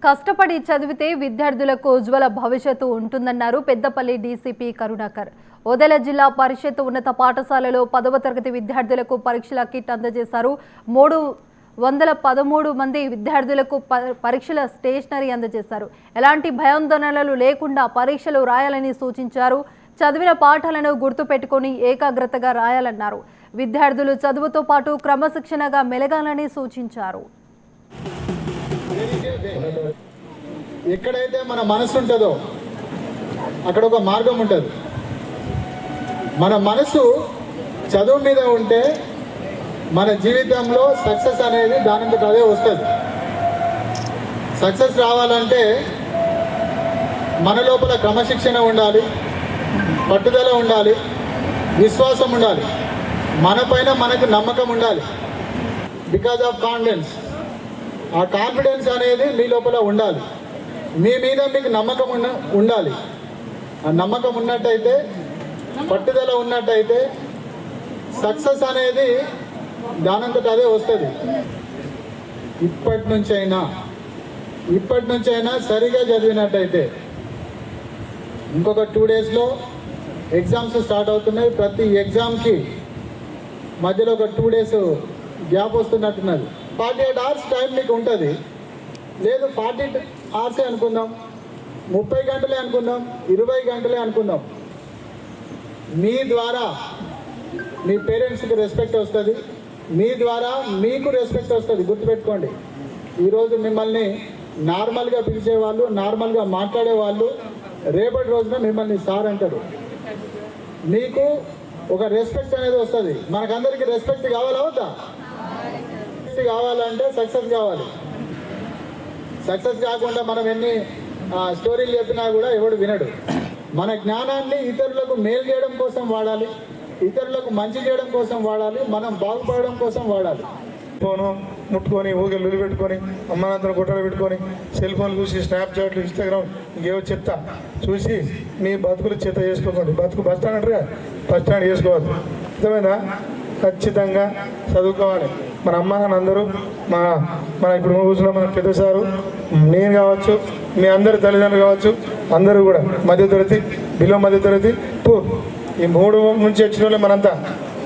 కష్టపడి చదివితే విద్యార్థులకు ఉజ్వల భవిష్యత్తు ఉంటుందన్నారు పెద్దపల్లి డీసీపీ కరుణాకర్. ఓదెల జిల్లా పరిషత్ ఉన్నత పాఠశాలలో 10వ తరగతి విద్యార్థులకు పరీక్షల కిట్ అందజేశారు. 313 మంది విద్యార్థులకు పరీక్షల స్టేషనరీ అందజేశారు. ఎలాంటి భయాందోళనలు లేకుండా పరీక్షలు రాయాలని సూచించారు. చదివిన పాఠాలను గుర్తుపెట్టుకొని ఏకాగ్రతగా రాయాలన్నారు. విద్యార్థులు చదువుతో పాటు క్రమశిక్షణగా మెలగాలని సూచించారు. ఎక్కడైతే మన మనసు ఉంటుందో అక్కడ ఒక మార్గం ఉంటుంది. మన మనసు చదువు మీద ఉంటే మన జీవితంలో సక్సెస్ అనేది దానంతట అదే వస్తుంది. సక్సెస్ రావాలంటే మన లోపల క్రమశిక్షణ ఉండాలి, పట్టుదల ఉండాలి, విశ్వాసం ఉండాలి, మన పైన మనకు నమ్మకం ఉండాలి. Because of confidence. ఆ కాన్ఫిడెన్స్ అనేది మీ లోపల ఉండాలి. మీ మీద మీకు నమ్మకం ఉండాలి. ఆ నమ్మకం ఉన్నట్టయితే, పట్టుదల ఉన్నట్టయితే సక్సెస్ అనేది దానంతట అదే వస్తుంది. ఇప్పటి నుంచైనా సరిగా చదివినట్టయితే ఇంకొక 2 డేస్లో ఎగ్జామ్స్ స్టార్ట్ అవుతున్నాయి. ప్రతి ఎగ్జామ్కి మధ్యలో ఒక 2 డేస్ గ్యాప్ వస్తున్నట్టున్నది. 48 hours టైం మీకు ఉంటుంది. లేదు 40 hours అనుకుందాం, 30 గంటలే అనుకుందాం, 20 గంటలే అనుకుందాం. మీ ద్వారా మీ పేరెంట్స్కి రెస్పెక్ట్ వస్తుంది, మీ ద్వారా మీకు రెస్పెక్ట్ వస్తుంది. గుర్తుపెట్టుకోండి, ఈరోజు మిమ్మల్ని నార్మల్గా పిలిచేవాళ్ళు, నార్మల్గా మాట్లాడేవాళ్ళు రేపటి రోజున మిమ్మల్ని సార్ అంటారు. మీకు ఒక రెస్పెక్ట్ అనేది వస్తుంది. మనకందరికీ రెస్పెక్ట్ కావాలా వద్దా? కావాలంటే సక్సెస్ కావాలి. సక్సెస్ కాకుండా మనం ఎన్ని స్టోరీలు చెప్పినా కూడా ఎవడు వినడు. మన జ్ఞానాన్ని ఇతరులకు మేలు చేయడం కోసం వాడాలి, ఇతరులకు మంచి చేయడం కోసం వాడాలి, మనం బాగుపడడం కోసం వాడాలి. ఫోను ముట్టుకొని ఊగిలు పెట్టుకొని అమ్మానంతరం గుట్టలు పెట్టుకొని సెల్ ఫోన్లు చూసి స్నాప్చాట్లు, ఇన్స్టాగ్రామ్ ఇంకేవో చెత్త చూసి మీ బతుకులు చెత్త చేసుకోకండి. బతుకు బస్ స్టాండ్ అంటారు, బస్ స్టాండ్ చేసుకోవద్దు. అర్థమైందా? ఖచ్చితంగా చదువుకోవాలి. మన అమ్మ నాన్న అందరూ మన ఇప్పుడు కూర్చున్న మన పెద్ద సారు, నేను కావచ్చు, మీ అందరి తల్లిదండ్రులు కావచ్చు, అందరూ కూడా మధ్యతరగతి, బిలో మధ్యతరగతి, ఈ 3 నుంచి వచ్చిన వాళ్ళే మనంతా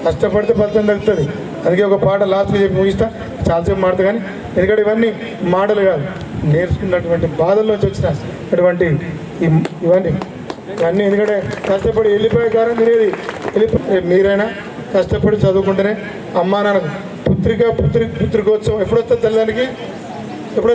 కష్టపడితే ఫలితం తగ్గుతుంది. అందుకే ఒక పాట లాస్ట్గా చెప్పి ముగిస్తా, చాలాసేపు మాడతా. కానీ ఎందుకంటే ఇవన్నీ మాటలు కాదు, నేర్చుకున్నటువంటి బాధల్లోంచి వచ్చిన అటువంటి ఇవన్నీ ఎందుకంటే కష్టపడి వెళ్ళిపోయే కారణం తినేది మీరైనా కష్టపడి చదువుకుంటేనే అమ్మా నాన్న పుత్రికోత్సవం ఎప్పుడొస్తుంది తల్లిదండ్రికి? ఎప్పుడొస్తుంది?